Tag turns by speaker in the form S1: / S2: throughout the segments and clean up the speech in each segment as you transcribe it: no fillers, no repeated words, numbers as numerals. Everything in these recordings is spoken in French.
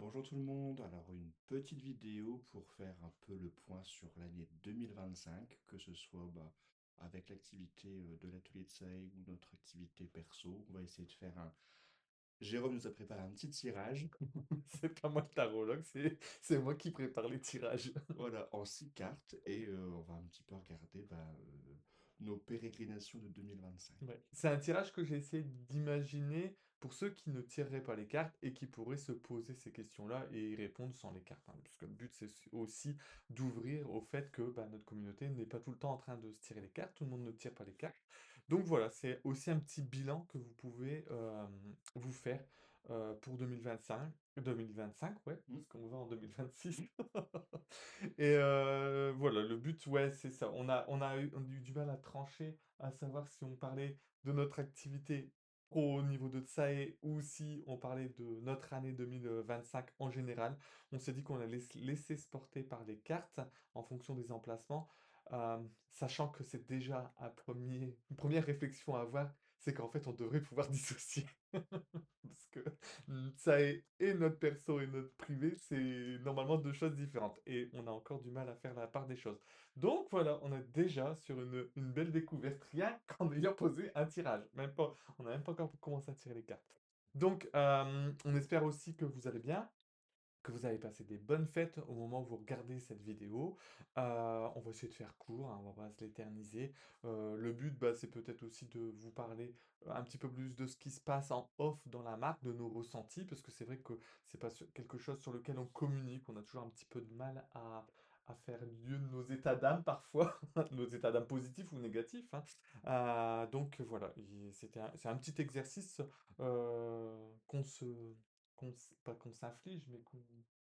S1: Bonjour tout le monde, alors une petite vidéo pour faire un peu le point sur l'année 2025, que ce soit avec l'activité de l'atelier de Sae ou notre activité perso. On va essayer de faire un... Jérôme nous a préparé un petit tirage,
S2: C'est pas moi le tarologue, c'est moi qui prépare les tirages.
S1: voilà, en 6 cartes, et on va un petit peu regarder nos pérégrinations de 2025.
S2: Ouais. C'est un tirage que j'ai essayé d'imaginer pour ceux qui ne tireraient pas les cartes et qui pourraient se poser ces questions-là et y répondre sans les cartes, hein. Puisque le but, c'est aussi d'ouvrir au fait que notre communauté n'est pas tout le temps en train de se tirer les cartes, tout le monde ne tire pas les cartes. Donc voilà, c'est aussi un petit bilan que vous pouvez vous faire pour 2025, ouais,
S1: Hmm.
S2: parce qu'on va en 2026. Et voilà, le but, ouais, c'est ça. On a eu du mal à trancher, à savoir si on parlait de notre activité pro au niveau de Tsae ou si on parlait de notre année 2025 en général. On s'est dit qu'on allait se laisser se porter par les cartes en fonction des emplacements, sachant que c'est déjà une première réflexion à avoir, c'est qu'en fait, on devrait pouvoir dissocier. Parce que ça et notre perso et notre privé, c'est normalement deux choses différentes. Et on a encore du mal à faire la part des choses. Donc voilà, on est déjà sur une belle découverte, rien qu'en ayant posé un tirage. Même pas, on n'a même pas encore commencé à tirer les cartes. Donc, on espère aussi que vous allez bien, que vous avez passé des bonnes fêtes au moment où vous regardez cette vidéo. On va essayer de faire court, hein, on va pas se l'éterniser. Le but, c'est peut-être aussi de vous parler un petit peu plus de ce qui se passe en off dans la marque, de nos ressentis, parce que c'est vrai que c'est pas quelque chose sur lequel on communique, on a toujours un petit peu de mal à faire lieu de nos états d'âme parfois, nos états d'âme positifs ou négatifs, hein. Donc voilà, c'est un petit exercice qu'on se pas qu'on s'inflige, mais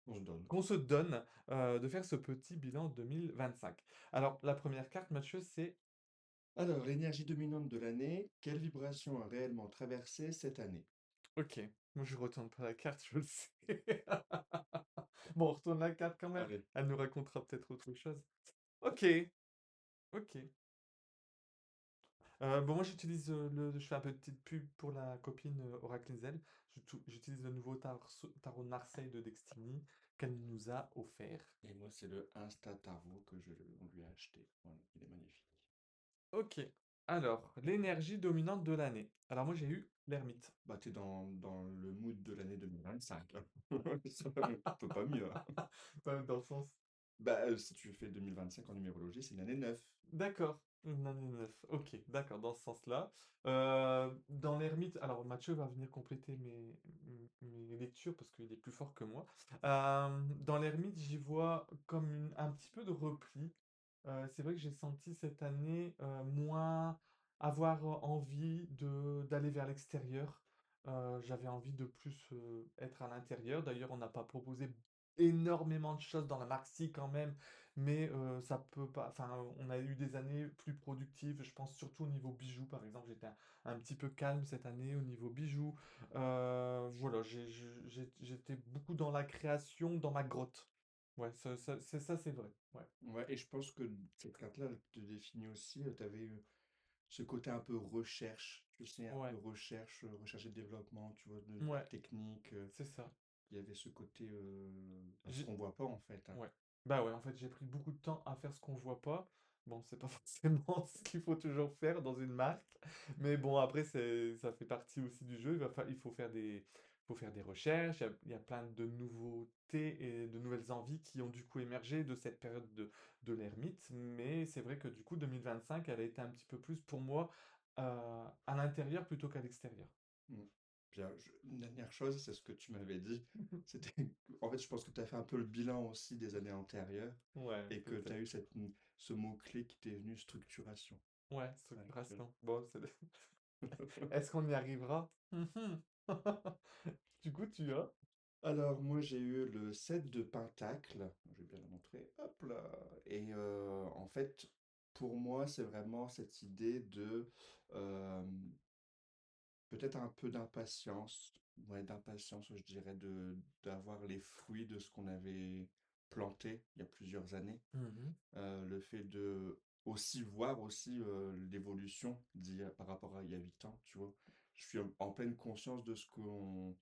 S1: On se donne.
S2: qu'on se donne de faire ce petit bilan 2025. Alors, la première carte, Mathieu, c'est
S1: Alors, l'énergie dominante de l'année, quelle vibration a réellement traversé cette année?
S2: OK. Moi, je retourne pas la carte, je le sais. Bon, on retourne la carte quand même.
S1: Allez.
S2: Elle nous racontera peut-être autre chose. OK, OK. Bon, moi, j'utilise je fais un peu de petite pub pour la copine Oracle Zel. J'utilise le nouveau tarot de Marseille de Destiny qu'elle nous a offert.
S1: Et moi, c'est le Insta Tarot on lui a acheté. Voilà, il est magnifique.
S2: Ok. Alors, l'énergie dominante de l'année. Alors moi j'ai eu l'ermite.
S1: Bah, t'es dans le mood de l'année 2025, là. Ça peut pas mieux, hein.
S2: Dans le sens.
S1: Si tu fais 2025 en numérologie, c'est une année 9.
S2: D'accord. Une année neuf. Ok, d'accord, dans ce sens-là. Dans l'ermite, alors Mathieu va venir compléter mes lectures parce qu'il est plus fort que moi. Dans l'ermite, j'y vois comme un petit peu de repli. C'est vrai que j'ai senti cette année moins avoir envie d'aller vers l'extérieur. J'avais envie de plus être à l'intérieur. D'ailleurs, on n'a pas proposé énormément de choses dans la Marxie quand même, mais ça peut pas. Enfin, on a eu des années plus productives. Je pense surtout au niveau bijoux, par exemple. J'étais un petit peu calme cette année au niveau bijoux. Voilà, j'étais beaucoup dans la création, dans ma grotte. Ouais, c'est vrai. Ouais.
S1: Ouais, et je pense que cette carte-là, elle te définit aussi. Tu avais eu ce côté un peu recherche, tu sais, un peu
S2: Ouais,
S1: recherche, recherche et développement, tu vois, de
S2: ouais,
S1: technique.
S2: c'est ça.
S1: Il y avait ce côté, ce
S2: J'ai,
S1: qu'on voit pas en fait, hein.
S2: ouais. Bah ouais, en fait, j'ai pris beaucoup de temps à faire ce qu'on voit pas. Bon, c'est pas forcément ce qu'il faut toujours faire dans une marque, mais bon, après, ça fait partie aussi du jeu. Il faut faire des recherches. Il y a plein de nouveautés et de nouvelles envies qui ont du coup émergé de cette période de l'ermite. Mais c'est vrai que du coup, 2025, elle a été un petit peu plus pour moi à l'intérieur plutôt qu'à l'extérieur.
S1: Mm. Une dernière chose, c'est ce que tu m'avais dit. C'était, en fait, je pense que tu as fait un peu le bilan aussi des années antérieures
S2: Ouais,
S1: et que tu as
S2: peut-être.
S1: eu ce mot-clé qui t'est venu, structuration.
S2: Ouais,
S1: Ouais,
S2: structuration. Bon, est-ce qu'on y arrivera? Mhm. Du coup, tu as?
S1: Alors, moi, j'ai eu le 7 de Pentacle. Je vais bien le montrer. Hop là. Et en fait, pour moi, c'est vraiment cette idée de euh, peut-être un peu d'impatience. Ouais, d'impatience, je dirais, d'avoir les fruits de ce qu'on avait planté il y a plusieurs années.
S2: Mhm.
S1: Le fait de aussi voir aussi l'évolution par rapport à il y a 8 ans, tu vois. Je suis en pleine conscience de ce qu'on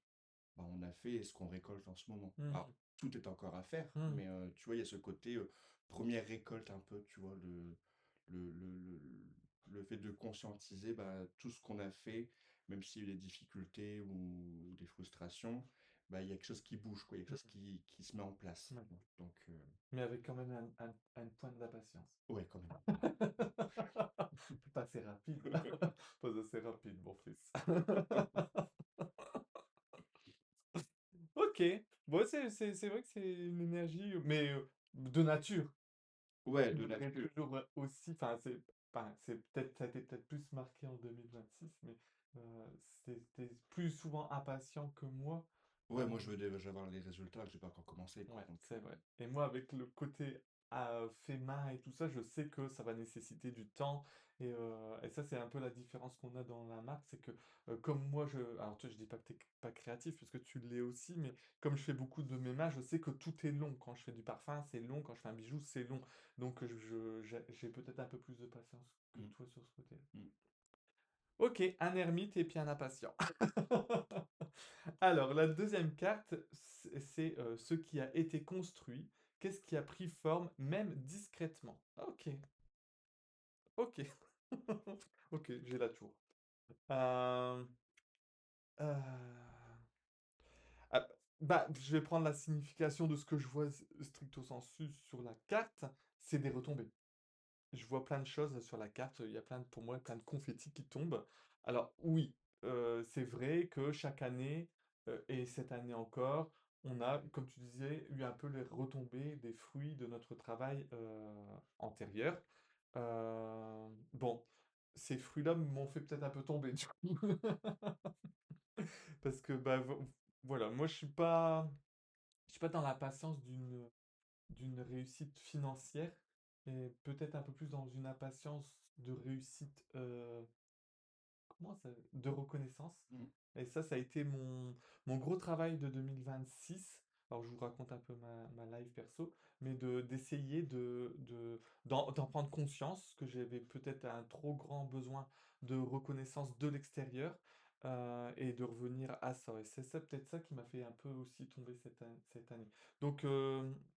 S1: bah, on a fait et ce qu'on récolte en ce moment.
S2: Mmh
S1: Alors,
S2: mh.
S1: tout est encore à faire,
S2: Mmh.
S1: mais tu vois, il y a ce côté première récolte un peu, tu vois, le, le, le, le fait de conscientiser bah, tout ce qu'on a fait, même s'il y a eu des difficultés ou des frustrations, bah, il y a quelque chose qui bouge, quoi, il y a quelque chose
S2: Mmh.
S1: qui se met en place.
S2: Ouais.
S1: Donc,
S2: Mais avec quand même un pointe d'impatience.
S1: ouais, quand même.
S2: Pas assez rapide. Pas assez rapide, mon fils. OK. Bon, c'est vrai que c'est une énergie, mais de nature.
S1: Ouais,
S2: Tu
S1: de
S2: voudrais
S1: nature.
S2: toujours, aussi c'est peut-être ça a été peut-être plus marqué en 2026, mais tu plus souvent impatient que moi.
S1: Ouais, moi, je
S2: Hem
S1: veux déjà avoir les résultats, que j'ai pas encore commencé, quoi.
S2: Ouais,
S1: Donc,
S2: c'est vrai. Et moi, avec le côté fait main et tout ça, je sais que ça va nécessiter du temps. Et ça, c'est un peu la différence qu'on a dans la marque. C'est que comme moi, alors tu vois, je dis pas que tu n'es pas créatif, parce que tu l'es aussi, mais comme je fais beaucoup de mes mains, je sais que tout est long. Quand je fais du parfum, c'est long. Quand je fais un bijou, c'est long. Donc, j'ai peut-être un peu plus de patience que
S1: mm,
S2: toi sur ce côté.
S1: mm.
S2: Ok, un ermite et puis un impatient. Alors, la deuxième carte, c'est ce qui a été construit. Qu'est-ce qui a pris forme, même discrètement? Ok, ok. Ok, j'ai la tour. Euh, euh, ah, bah, je vais prendre la signification de ce que je vois stricto sensu sur la carte. C'est des retombées. Je vois plein de choses sur la carte, il y a plein de pour moi, plein de confettis qui tombent. Alors oui, c'est vrai que chaque année, et cette année encore, on a, comme tu disais, eu un peu les retombées des fruits de notre travail, antérieur. Bon, ces fruits-là m'ont fait peut-être un peu tomber du coup. Parce que, bah, voilà, moi je suis pas dans la patience d'une réussite financière et peut-être un peu plus dans une impatience de réussite, comment ça de reconnaissance.
S1: Mm.
S2: Et ça a été mon gros travail de 2026. Alors je vous raconte un peu ma life perso, mais d'essayer d'en prendre conscience que j'avais peut-être un trop grand besoin de reconnaissance de l'extérieur, et de revenir à ça. Et c'est ça peut-être ça qui m'a fait un peu aussi tomber cette année. Donc,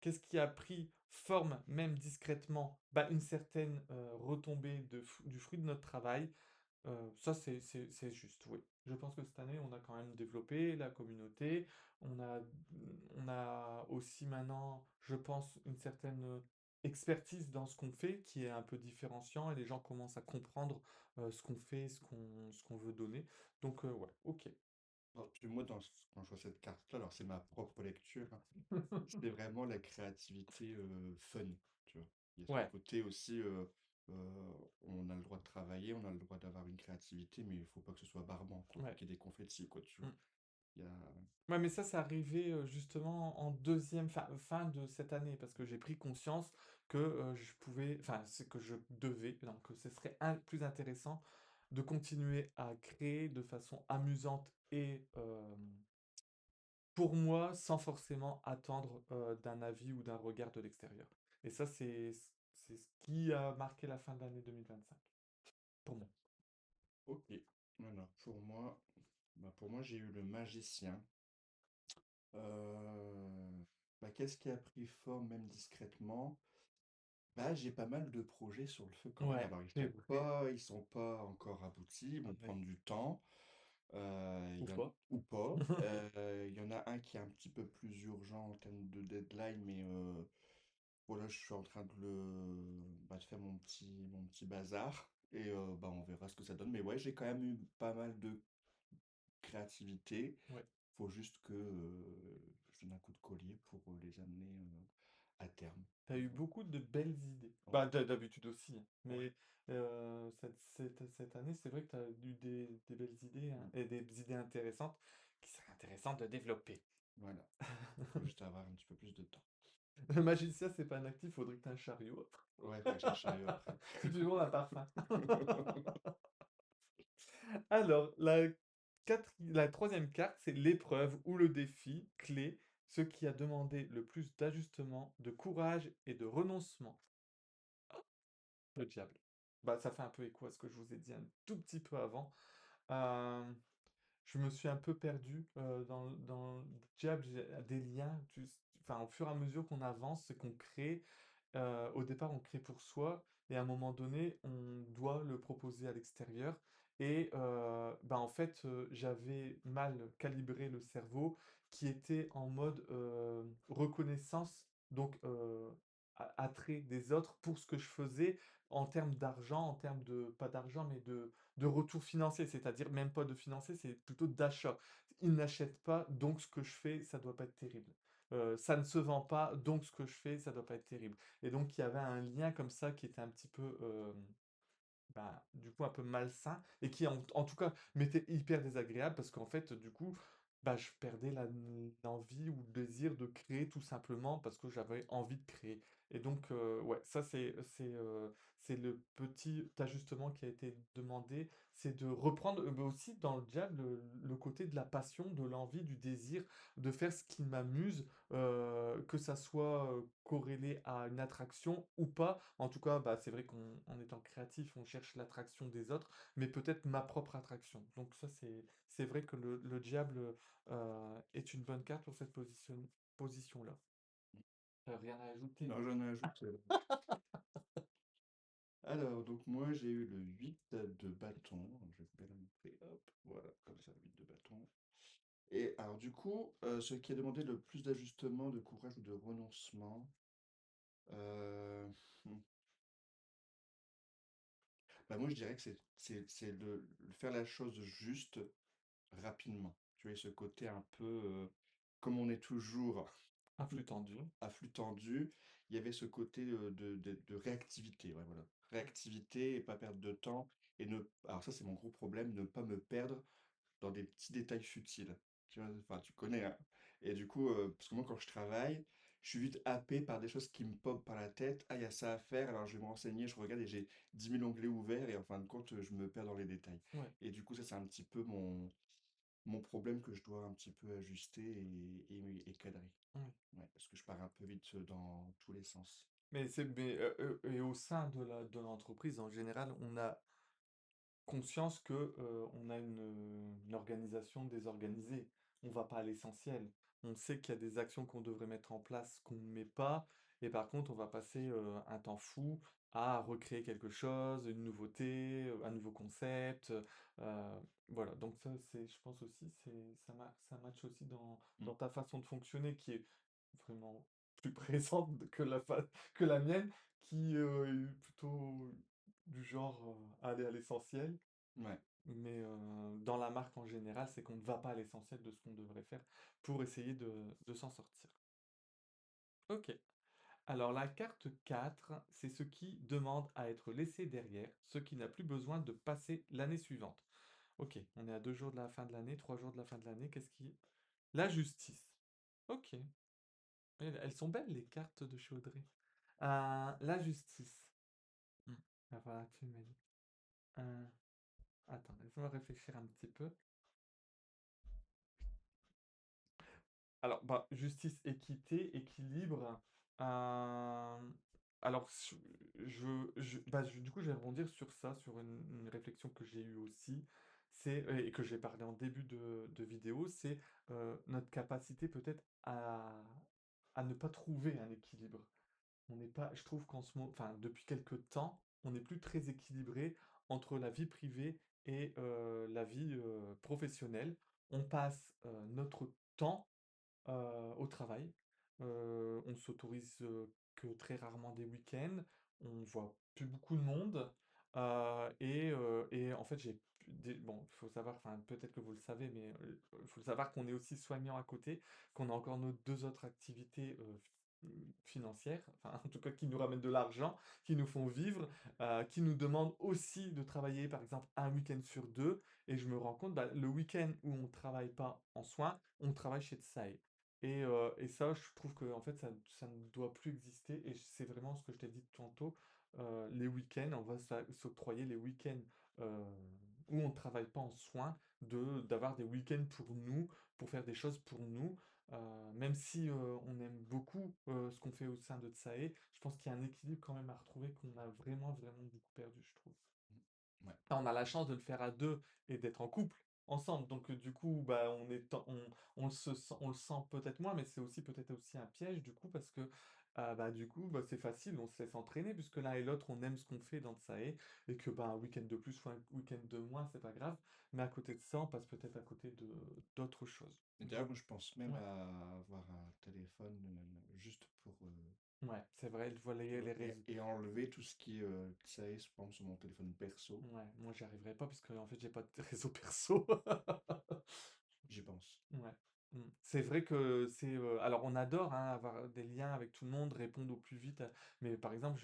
S2: qu'est-ce qui a pris forme, même discrètement? Bah, une certaine retombée du fruit de notre travail. Ça, c'est juste, oui. Je pense que cette année, on a quand même développé la communauté. On a aussi maintenant, je pense, une certaine expertise dans ce qu'on fait qui est un peu différenciant et les gens commencent à comprendre ce qu'on fait, ce qu'on veut donner. Donc, ouais, ok.
S1: Alors, moi, quand je vois cette carte-là, alors c'est ma propre lecture, hein, c'est vraiment la créativité fun, tu vois. Il y a ce
S2: Ouais,
S1: côté aussi, on a le droit de travailler, on a le droit d'avoir une créativité, mais il faut pas que ce soit barbant, quoi. Faut
S2: ouais.
S1: qu'il y ait des confettis, quoi, tu vois.
S2: Mm.
S1: Il y a...
S2: Ouais, mais ça, c'est arrivé justement en deuxième fin de cette année, parce que j'ai pris conscience que je pouvais, enfin, c'est que je devais, donc que ce serait plus intéressant de continuer à créer de façon amusante et pour moi, sans forcément attendre d'un avis ou d'un regard de l'extérieur. Et ça, c'est ce qui a marqué la fin de l'année 2025, pour moi.
S1: Ok. Voilà, pour moi, j'ai eu le magicien. Bah, qu'est-ce qui a pris forme, même discrètement? Bah, j'ai pas mal de projets sur le feu quand même.
S2: Ouais,
S1: Alors,
S2: c'est vrai.
S1: ils sont pas encore aboutis, ils vont
S2: Ouais.
S1: prendre du temps,
S2: Ou pas.
S1: ou pas. Il y en a un qui est un petit peu plus urgent en termes de deadline, mais voilà, je suis en train de faire mon petit bazar et bah, on verra ce que ça donne. Mais ouais, j'ai quand même eu pas mal de créativité.
S2: Ouais.
S1: Faut juste que je donne un coup de collier pour les amener à terme.
S2: T'as
S1: Mais
S2: eu beaucoup de belles idées.
S1: ouais,
S2: Bah, d'habitude aussi, hein.
S1: ouais,
S2: Mais cette année, c'est vrai que tu as eu des belles idées hein,
S1: mm,
S2: et des idées intéressantes qui seraient intéressantes de développer.
S1: voilà. Faut juste avoir un petit peu plus de temps.
S2: Le magicien, c'est pas un actif, faudrait que tu aies un chariot.
S1: Ouais, faut que j'ai un chariot après.
S2: Si tu veux, un parfum. Alors, la troisième carte, c'est l'épreuve ou le défi clé, ce qui a demandé le plus d'ajustement, de courage et de renoncement. Le diable. Bah, ça fait un peu écho à ce que je vous ai dit un tout petit peu avant. Euh, je me suis un peu perdu dans le diable, j'ai des liens, enfin, au fur et à mesure qu'on avance, c'est qu'on crée. Au départ, on crée pour soi et à un moment donné, on doit le proposer à l'extérieur. Et bah, en fait, j'avais mal calibré le cerveau qui était en mode reconnaissance, donc attrait des autres pour ce que je faisais en termes d'argent, en termes de, pas d'argent, mais de retour financier, c'est-à-dire même pas de financier, c'est plutôt d'achat. Ils n'achètent pas, donc ce que je fais, ça doit pas être terrible. Ça ne se vend pas, donc ce que je fais, ça doit pas être terrible. Et donc, il y avait un lien comme ça qui était un petit peu, bah, du coup, un peu malsain et qui, en tout cas, m'était hyper désagréable parce qu'en fait, du coup, bah, je perdais l'envie ou le désir de créer tout simplement parce que j'avais envie de créer. Et donc, ouais, ça, c'est le petit ajustement qui a été demandé, c'est de reprendre mais aussi dans le diable le côté de la passion, de l'envie, du désir de faire ce qui m'amuse, que ça soit corrélé à une attraction ou pas. En tout cas, bah, c'est vrai qu'en étant créatif, on cherche l'attraction des autres, mais peut-être ma propre attraction. Donc ça, c'est vrai que le diable est une bonne carte pour cette position-là. Rien à ajouter?
S1: Non, j'en ajoute. Alors, donc moi j'ai eu le 8 de bâton. Je vais bien la montrer. Hop, voilà, comme ça, 8 de bâton. Et alors du coup, ce qui a demandé le plus d'ajustement, de courage ou de renoncement, euh, hmm, bah moi je dirais que c'est faire la chose juste rapidement. Tu vois, ce côté un peu, comme on est toujours
S2: Un flux tendu.
S1: à flux tendu, il y avait ce côté de réactivité. Ouais, voilà. Réactivité et pas perdre de temps. Et ne, alors ça c'est mon gros problème, ne pas me perdre dans des petits détails futiles. Tu vois, enfin, tu connais, hein. Et du coup, parce que moi, quand je travaille, je suis vite happé par des choses qui me popent par la tête. Ah, il y a ça à faire, alors je vais me renseigner, je regarde et j'ai 10 000 onglets ouverts et en fin de compte, je me perds dans les détails.
S2: Ouais,
S1: Et du coup, ça, c'est un petit peu mon problème que je dois un petit peu ajuster et cadrer.
S2: ouais.
S1: Ouais, parce que je pars un peu vite dans tous les sens.
S2: Mais au sein de l'entreprise, en général, on a conscience que on a une organisation désorganisée. On va pas à l'essentiel. On sait qu'il y a des actions qu'on devrait mettre en place qu'on ne met pas, et par contre, on va passer un temps fou à recréer quelque chose, une nouveauté, un nouveau concept. Voilà, donc ça, je pense aussi, ça match aussi
S1: Mm.
S2: dans ta façon de fonctionner qui est vraiment plus présente que la mienne, qui est plutôt du genre aller à l'essentiel.
S1: Ouais.
S2: Mais dans la marque en général, c'est qu'on ne va pas à l'essentiel de ce qu'on devrait faire pour essayer de s'en sortir. Ok. Alors la carte 4, c'est ce qui demande à être laissé derrière, ce qui n'a plus besoin de passer l'année suivante. Ok, on est à 2 jours de la fin de l'année, 3 jours de la fin de l'année. Qu'est-ce qui... La justice. Ok. Elles sont belles les cartes de chez Audrey. La justice. Hmm. Ah, voilà, tu m'as dit. Euh, Attends, laisse-moi réfléchir un petit peu. Alors, bah, justice, équité, équilibre. euh, alors, du coup, je vais rebondir sur ça, sur une réflexion que j'ai eue aussi, et que j'ai parlé en début de vidéo, c'est notre capacité peut-être à ne pas trouver un équilibre. On n'est pas, je trouve qu'en ce moment, enfin, depuis quelques temps, on n'est plus très équilibré entre la vie privée et la vie professionnelle. On passe notre temps au travail. On s'autorise que très rarement des week-ends. On voit plus beaucoup de monde. Et en fait, bon, il faut savoir, enfin, peut-être que vous le savez, mais il faut savoir qu'on est aussi soignant à côté, qu'on a encore nos deux autres activités financières, enfin, en tout cas, qui nous ramènent de l'argent, qui nous font vivre, qui nous demandent aussi de travailler, par exemple, un week-end sur deux. Et je me rends compte, bah, le week-end où on ne travaille pas en soins, on travaille chez Tsai. Et ça, je trouve que en fait, ça ne doit plus exister. Et c'est vraiment ce que je t'ai dit tantôt. Les week-ends, on va s'octroyer les week-ends euh, où on ne travaille pas en soins, d'avoir des week-ends pour nous, pour faire des choses pour nous. Même si on aime beaucoup ce qu'on fait au sein de Tsae, je pense qu'il y a un équilibre quand même à retrouver qu'on a vraiment, vraiment beaucoup perdu, je trouve.
S1: Ouais.
S2: Enfin, on a la chance de le faire à deux et d'être en couple. ensemble. Donc, du coup, bah, on le sent peut-être moins, mais c'est aussi peut-être aussi un piège, du coup, parce que, bah, du coup, bah, c'est facile, on se laisse entraîner, puisque l'un et l'autre, on aime ce qu'on fait dans Tsae, et que, bah, un week-end de plus ou un week-end de moins, c'est pas grave. Mais à côté de ça, on passe peut-être à côté de d'autres choses.
S1: Et d'ailleurs,
S2: Voilà.
S1: moi, je pense même
S2: Ouais,
S1: à avoir un téléphone juste pour,
S2: ouais, c'est vrai, voilà les réseaux.
S1: et enlever tout ce qui est, ça y est, je pense, sur mon téléphone perso,
S2: Ouais, moi, j'y arriverai pas, parce que, en fait, j'ai pas de réseau perso.
S1: j'y pense.
S2: Ouais. C'est vrai que c'est, alors on adore, hein, avoir des liens avec tout le monde, répondre au plus vite, mais par exemple,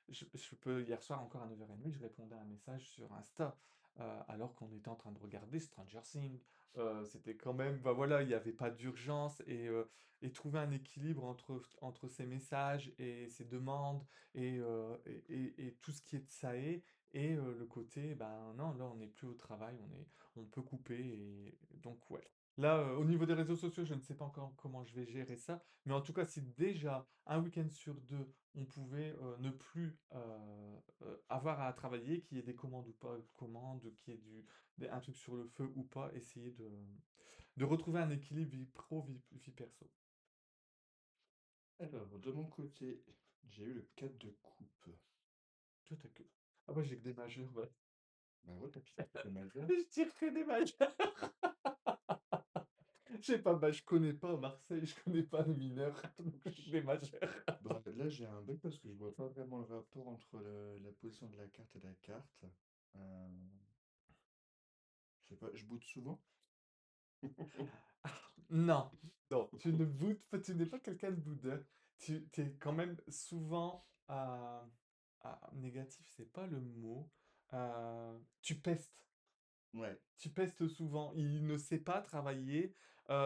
S2: je peux hier soir encore à 9h30, je répondais à un message sur Insta, alors qu'on était en train de regarder Stranger Things. C'était quand même, bah, voilà, il y avait pas d'urgence et trouver un équilibre entre ces messages et ces demandes et tout ce qui est de ça et le côté, ben non, là on n'est plus au travail, on peut couper et donc ouais. Là, au niveau des réseaux sociaux, je ne sais pas encore comment je vais gérer ça, mais en tout cas, si déjà un week-end sur 2, on pouvait, ne plus, avoir à travailler, qu'il y ait des commandes ou pas de commandes, qu'il y ait un truc sur le feu ou pas, essayer de retrouver un équilibre vie pro, vie perso.
S1: Alors, de mon côté, j'ai eu le 4 de coupe.
S2: Toi, tu que ah ouais, j'ai que des majeurs, ouais.
S1: Bah ouais, t'as piqué le majeur.
S2: Je tire que des majeurs. Je sais pas, bah, je connais pas Marseille, je connais pas les mineurs, donc j'ai que des majeurs.
S1: Bah, là, j'ai un bug parce que je vois pas vraiment le rapport entre la position de la carte et la carte. Euh, je sais pas, je boude souvent.
S2: Non, non, tu ne boudes pas, tu n'es pas quelqu'un de boudeur. Tu es quand même souvent négatif, c'est pas le mot. Tu pestes.
S1: Ouais,
S2: Tu pestes souvent. Il ne sait pas travailler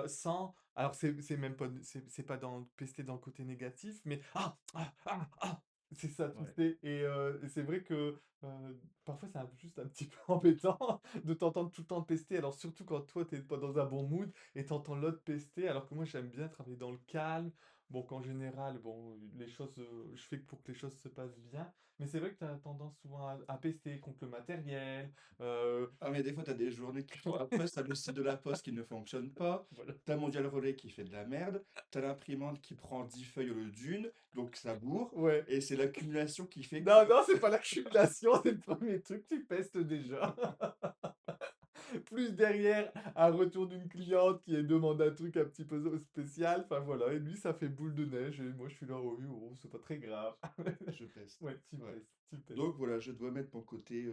S2: sans. Alors, c'est même pas, c'est pas pester dans le côté négatif, mais c'est ça, tu
S1: ouais.
S2: sais. Et c'est vrai que parfois, c'est juste un petit peu embêtant de t'entendre tout le temps pester. Alors, surtout quand toi, t'es pas dans un bon mood et t'entends l'autre pester, alors que moi, j'aime bien travailler dans le calme. Bon, qu'en général, bon, les choses, je fais que pour que les choses se passent bien. Mais c'est vrai que tu as tendance souvent à pester contre le matériel. euh,
S1: Ah, mais des fois, t'as des journées qui vont après, t'as le site de la poste qui ne fonctionne pas,
S2: voilà.
S1: t'as Mondial Relais qui fait de la merde, t'as l'imprimante qui prend 10 feuilles au lieu d'une, donc ça bourre,
S2: Ouais.
S1: et c'est l'accumulation qui fait que...
S2: Non, non, c'est pas l'accumulation, c'est le premier truc, tu pestes déjà. Plus derrière, un retour d'une cliente qui demande un truc un petit peu spécial. Enfin voilà, et lui, ça fait boule de neige. Et moi, je suis là, oh, oui, oh, c'est pas très grave.
S1: Je peste.
S2: Ouais, tu
S1: Ouais.
S2: pestes, tu pestes.
S1: Donc voilà, je dois mettre mon côté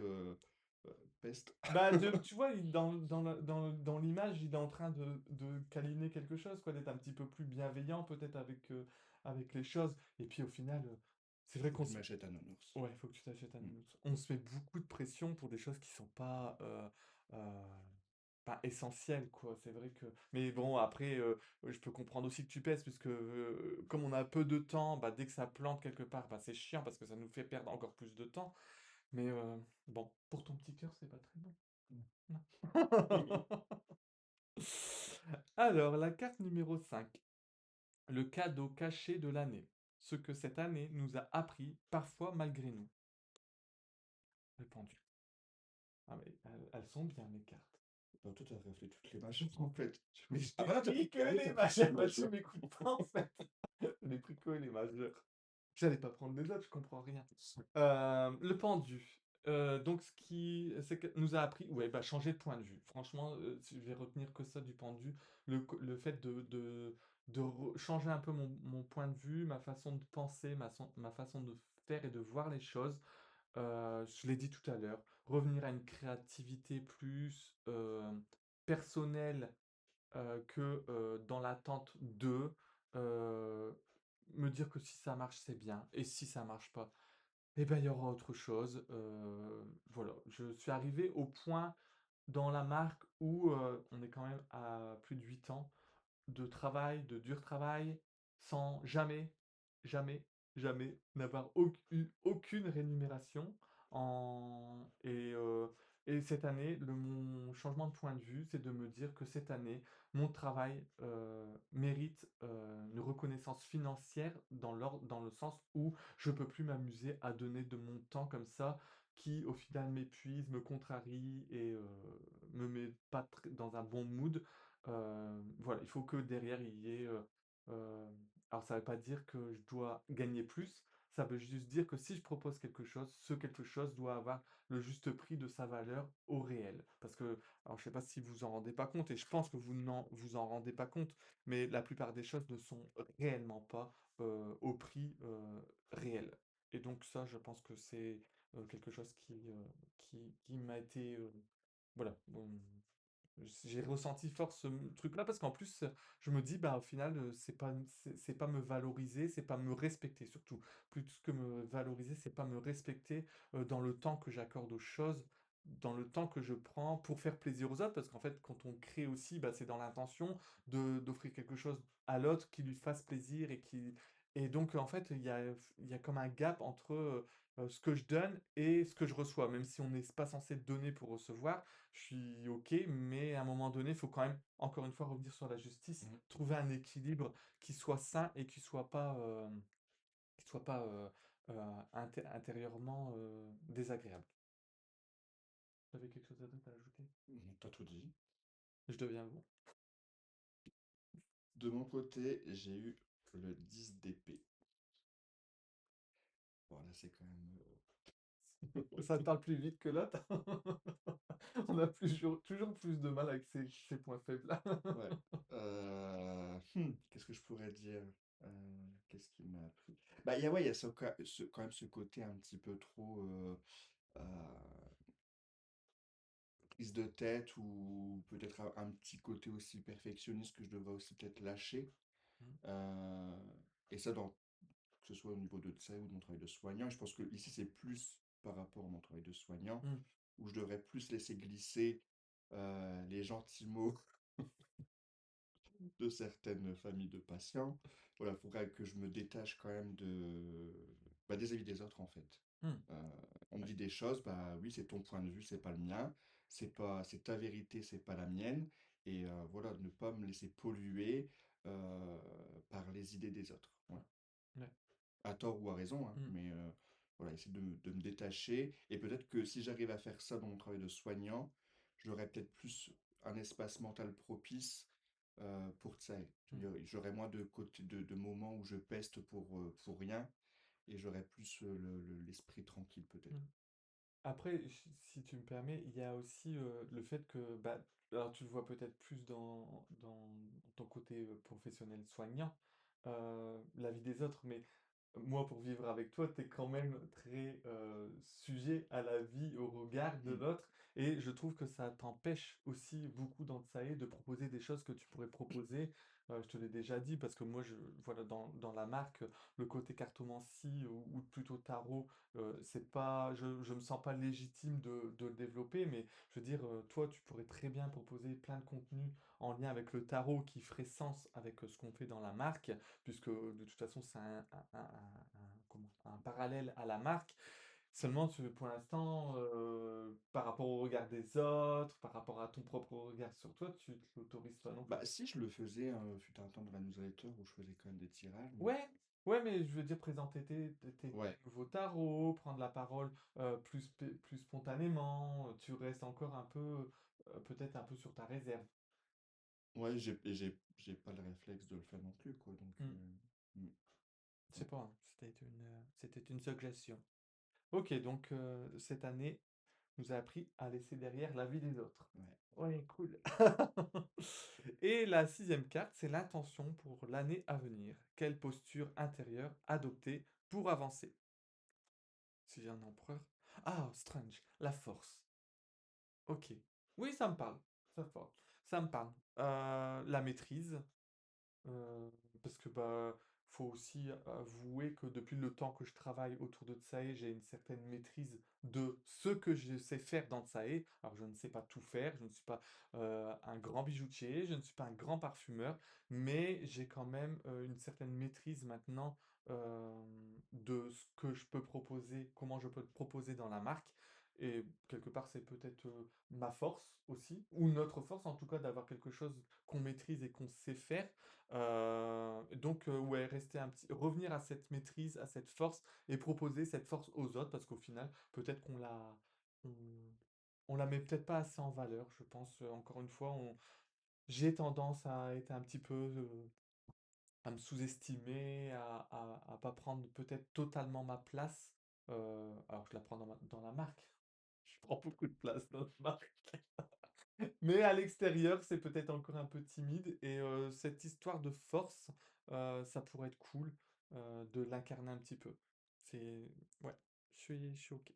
S1: peste.
S2: Bah, tu vois, dans l'image, il est en train de câliner quelque chose, quoi, d'être un petit peu plus bienveillant, peut-être, avec les choses. Et puis, au final, c'est vrai
S1: Faut
S2: qu'on
S1: que je
S2: se.
S1: m'achète un nounours.
S2: Ouais, il faut que tu t'achètes un
S1: Hmm.
S2: nounours. On se met beaucoup de pression pour des choses qui sont euh, pas essentielles, quoi. C'est vrai que. Mais bon, après, je peux comprendre aussi que tu pèses, puisque comme on a peu de temps, bah, dès que ça plante quelque part, bah, c'est chiant parce que ça nous fait perdre encore plus de temps. Mais bon, pour ton petit cœur, c'est pas très bon. Non. Alors, la carte numéro 5, le cadeau caché de l'année. Ce que cette année nous a appris, parfois malgré nous. Répondu. Ah mais elles sont bien mes cartes.
S1: Bah, toi, t'as refait toutes les majeures en fait.
S2: Mais
S1: Ah
S2: j'ai
S1: bah non, t'as
S2: pris
S1: pris...
S2: que
S1: Ah oui,
S2: les
S1: t'as pris que les
S2: majeurs, bah tu
S1: majeures.
S2: m'écoutes pas en fait. J'ai pris que les majeurs. J'allais pas prendre les autres, je comprends rien. Le pendu. Donc c'est que nous a appris, ouais, bah changer de point de vue. Franchement, si je vais retenir que ça du pendu, le fait de changer un peu mon point de vue, ma façon de penser, ma façon de faire et de voir les choses. Je l'ai dit tout à l'heure, revenir à une créativité plus personnelle que dans l'attente de euh, me dire que si ça marche, c'est bien, et si ça marche pas, eh ben, il y aura autre chose. Voilà, je suis arrivé au point dans la marque où on est quand même à plus de 8 ans de travail, de dur travail, sans jamais, jamais, jamais n'avoir eu aucune rémunération. Et cette année, mon changement de point de vue, c'est de me dire que cette année, mon travail mérite une reconnaissance financière dans le sens où je peux plus m'amuser à donner de mon temps comme ça, qui au final m'épuise, me contrarie et me met pas dans un bon mood. Voilà, il faut que derrière il y ait, alors ça veut pas dire que je dois gagner plus, ça veut juste dire que si je propose quelque chose, ce quelque chose doit avoir le juste prix de sa valeur au réel. Parce que, alors je sais pas si vous en rendez pas compte, et je pense que vous en rendez pas compte, mais la plupart des choses ne sont réellement pas au prix réel. Et donc ça, je pense que c'est quelque chose qui m'a été... voilà, j'ai ressenti fort ce truc-là parce qu'en plus, je me dis, bah, au final, c'est pas me valoriser, c'est pas me respecter surtout. Plus que me valoriser, c'est pas me respecter dans le temps que j'accorde aux choses, dans le temps que je prends pour faire plaisir aux autres. Parce qu'en fait, quand on crée aussi, bah, c'est dans l'intention d'offrir quelque chose à l'autre qui lui fasse plaisir et qui... Et donc, en fait, il y a comme un gap entre ce que je donne et ce que je reçois. Même si on n'est pas censé donner pour recevoir, je suis OK, mais à un moment donné, il faut quand même, encore une fois, revenir sur la justice,
S1: Mmh.
S2: trouver un équilibre qui soit sain et qui soit pas intérieurement désagréable. Tu avais quelque chose d'autre à ajouter?
S1: Tu tout dit.
S2: Je deviens bon.
S1: De mon côté, j'ai eu le 10 d'épée. Voilà, c'est quand même,
S2: Ça te parle plus vite que l'autre. On a toujours plus de mal avec ces points faibles-là.
S1: ouais. Qu'est-ce que je pourrais dire? Qu'est-ce qui m'a appris? Bah, il y a quand même ce côté un petit peu trop, heu, prise de tête ou peut-être un petit côté aussi perfectionniste que je devrais aussi peut-être lâcher.
S2: Mm,
S1: Heu et ça dans que ce soit au niveau de ça ou de mon travail de soignant. Et je pense que ici c'est plus par rapport à mon travail de soignant,
S2: mm,
S1: où je devrais plus laisser glisser, les gentils mots de certaines familles de patients. Voilà, il faudrait que je me détache quand même bah, des avis des autres, en fait.
S2: mm.
S1: Heu, on me
S2: Ouais,
S1: dit des choses, bah oui, c'est ton point de vue, c'est pas le mien. C'est ta vérité, c'est pas la mienne. Et voilà, ne pas me laisser polluer, par les idées des autres. Voilà.
S2: ouais,
S1: À tort ou à raison, hein,
S2: mm,
S1: mais voilà, essayer de me détacher. Et peut-être que si j'arrive à faire ça dans mon travail de soignant, j'aurais peut-être plus un espace mental propice pour ça. Je veux
S2: mm,
S1: dire, j'aurais moins de moments où je peste pour rien, et j'aurais plus l'esprit tranquille
S2: mm.
S1: peut-être.
S2: Après, si tu me permets, il y a aussi le fait que, bah, alors tu le vois peut-être plus dans ton côté professionnel soignant, la vie des autres, mais moi, pour vivre avec toi, tu es quand même très sujet à la vie, au regard de
S1: Mm.
S2: l'autre, et je trouve que ça t'empêche aussi beaucoup dans Tsae de proposer des choses que tu pourrais proposer. Je te l'ai déjà dit, parce que moi, voilà, dans la marque, le côté cartomancie ou plutôt tarot, c'est pas, je me sens pas légitime de le développer, mais je veux dire, toi, tu pourrais très bien proposer plein de contenus en lien avec le tarot qui ferait sens avec ce qu'on fait dans la marque, puisque de toute façon, c'est un parallèle à la marque. Seulement, pour l'instant, par rapport au regard des autres, par rapport à ton propre regard sur toi, tu te l'autorises pas non plus.
S1: Bah si je le faisais, fut un temps dans la newsletter où je faisais quand même des tirages, mais
S2: Ouais, ouais, mais je veux dire présenter tes
S1: ouais.
S2: nouveaux tarots, prendre la parole plus spontanément, tu restes encore un peu, peut-être un peu sur ta réserve.
S1: Ouais, j'ai pas le réflexe de le faire non plus, quoi. Donc,
S2: Hmm.
S1: mm,
S2: Je sais
S1: ouais.
S2: pas, hein, c'était une suggestion. Ok, donc cette année nous a appris à laisser derrière la vie des autres.
S1: Ouais.
S2: Ouais, cool. Et la sixième carte, c'est l'intention pour l'année à venir. Quelle posture intérieure adopter pour avancer? Si j'ai un empereur. Ah, Strange, la force. Ok. Oui, ça me parle. Ça me parle. La maîtrise. Euh, Parce que bah faut aussi avouer que depuis le temps que je travaille autour de Tsae, j'ai une certaine maîtrise de ce que je sais faire dans Tsae. Alors je ne sais pas tout faire, je ne suis pas un grand bijoutier, je ne suis pas un grand parfumeur, mais j'ai quand même une certaine maîtrise maintenant de ce que je peux proposer, comment je peux le proposer dans la marque. Et quelque part, c'est peut-être ma force aussi, ou notre force en tout cas, d'avoir quelque chose qu'on maîtrise et qu'on sait faire. Donc, ouais, rester revenir à cette maîtrise, à cette force et proposer cette force aux autres parce qu'au final, peut-être qu'on on la met peut-être pas assez en valeur, je pense. Encore une fois, j'ai tendance à être un petit peu, à me sous-estimer, à pas prendre peut-être totalement ma place, alors que je la prends dans la marque. Je prends beaucoup de place dans la marque. Mais à l'extérieur, c'est peut-être encore un peu timide et cette histoire de force, ça pourrait être cool, de l'incarner un petit peu. C'est ouais, je suis OK.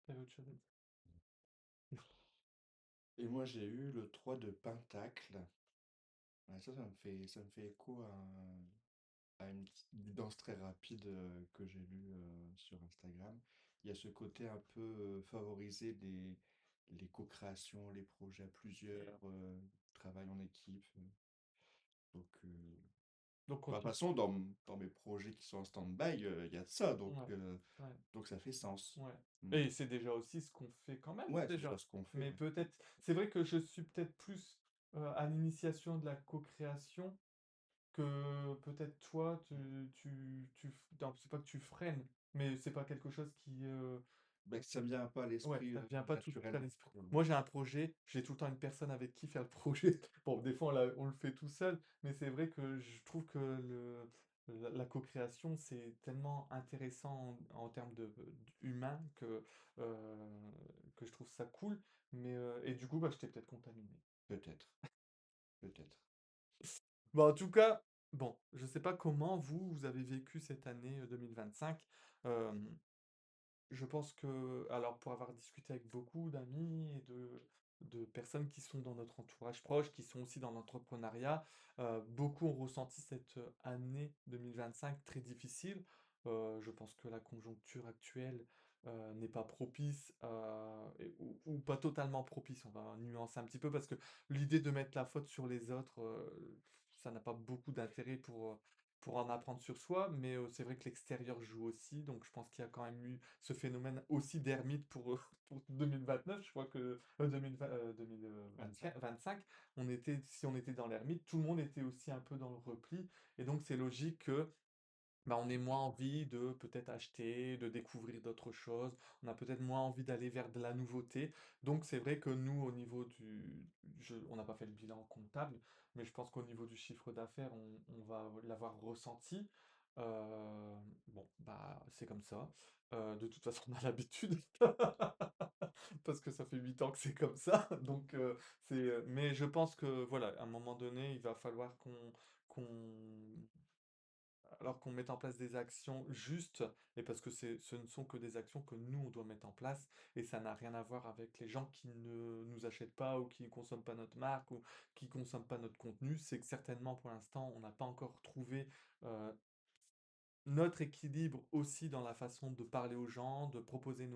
S2: Tu autre chose à dire?
S1: Et moi, j'ai eu le 3 de Pentacle. Ouais, ça me fait écho à une petite danse très rapide que j'ai lue sur Instagram. Il y a ce côté un peu favoriser les co-créations, les projets à plusieurs, travail en équipe. Donc,
S2: Donc
S1: bah, de toute
S2: continue.
S1: façon, dans mes projets qui sont en stand-by, il y a de ça,
S2: Ouais, ouais.
S1: donc ça fait sens.
S2: Ouais.
S1: Mm.
S2: Et c'est déjà aussi ce qu'on fait quand même,
S1: Ouais, c'est déjà
S2: déjà.
S1: ce qu'on fait.
S2: Mais
S1: Ouais.
S2: peut-être, c'est vrai que je suis peut-être plus à l'initiation de la co-création que peut-être toi, non, c'est pas que tu freines, mais c'est pas quelque chose qui,
S1: Bah, ça me vient pas à
S2: ouais,
S1: l'esprit
S2: ça ne vient pas tout de suite à
S1: naturellement.
S2: l'esprit. Moi, j'ai un projet, j'ai tout le temps une personne avec qui faire le projet. Bon, des fois, on le fait tout seul, mais c'est vrai que je trouve que la co-création, c'est tellement intéressant en termes humain que je trouve ça cool. Mais, et du coup, bah, je t'ai peut-être contaminé.
S1: Peut-être, peut-être.
S2: Bon, en tout cas, bon, je sais pas comment vous avez vécu cette année 2025. Euh, Je pense que, alors pour avoir discuté avec beaucoup d'amis et de personnes qui sont dans notre entourage proche, qui sont aussi dans l'entrepreneuriat, beaucoup ont ressenti cette année 2025 très difficile. Je pense que la conjoncture actuelle n'est pas propice, ou pas totalement propice, on va nuancer un petit peu, parce que l'idée de mettre la faute sur les autres, ça n'a pas beaucoup d'intérêt pour en apprendre sur soi, mais c'est vrai que l'extérieur joue aussi, donc je pense qu'il y a quand même eu ce phénomène aussi d'ermite pour 2029. Je crois que 2020,
S1: 25.
S2: 2025, si on était dans l'ermite, tout le monde était aussi un peu dans le repli, et donc c'est logique que bah, on ait moins envie de peut-être acheter, de découvrir d'autres choses, on a peut-être moins envie d'aller vers de la nouveauté. Donc c'est vrai que nous, au niveau on n'a pas fait le bilan comptable, mais je pense qu'au niveau du chiffre d'affaires, on va l'avoir ressenti. Bon, bah c'est comme ça. De toute façon, on a l'habitude, parce que ça fait 8 ans que c'est comme ça. Donc, mais je pense que voilà, à un moment donné, il va falloir qu'on alors qu'on mette en place des actions justes, et parce que ce ne sont que des actions que nous, on doit mettre en place, et ça n'a rien à voir avec les gens qui ne nous achètent pas, ou qui ne consomment pas notre marque, ou qui ne consomment pas notre contenu. C'est que certainement, pour l'instant, on n'a pas encore trouvé euh, notre équilibre aussi dans la façon de parler aux gens, de proposer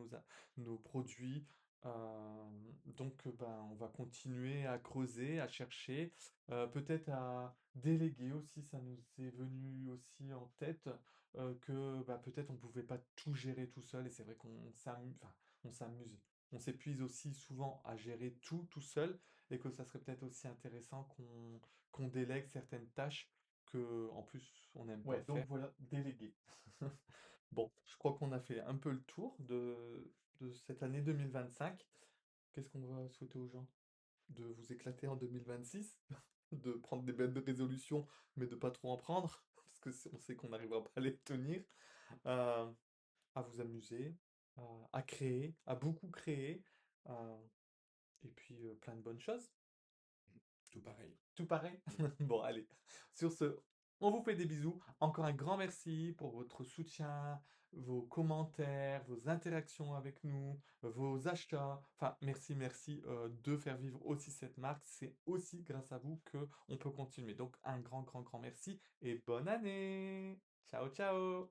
S2: nos produits. Ben, on va continuer à creuser, à chercher, peut-être à déléguer aussi, ça nous est venu aussi en tête, que bah, peut-être on pouvait pas tout gérer tout seul, et c'est vrai qu'on s'amuse, enfin, on s'amuse. On s'épuise aussi souvent à gérer tout seul, et que ça serait peut-être aussi intéressant qu'on délègue certaines tâches que en plus on n'aime pas, ouais, donc faire. Voilà, délégué. Bon, je crois qu'on a fait un peu le tour de cette année 2025. Qu'est-ce qu'on va souhaiter aux gens? De vous éclater en 2026, de prendre des belles résolutions, mais de pas trop en prendre, parce que on sait qu'on n'arrivera pas à les tenir. Euh, à vous amuser, à créer, à beaucoup créer, euh, et puis plein de bonnes choses.
S1: Tout pareil.
S2: Tout pareil?
S1: Mm.
S2: Bon, allez. Sur ce, on vous fait des bisous. Encore un grand merci pour votre soutien, vos commentaires, vos interactions avec nous, vos achats. Enfin, merci, merci de faire vivre aussi cette marque. C'est aussi grâce à vous que on peut continuer. Donc, un grand, grand, grand merci et bonne année. Ciao, ciao.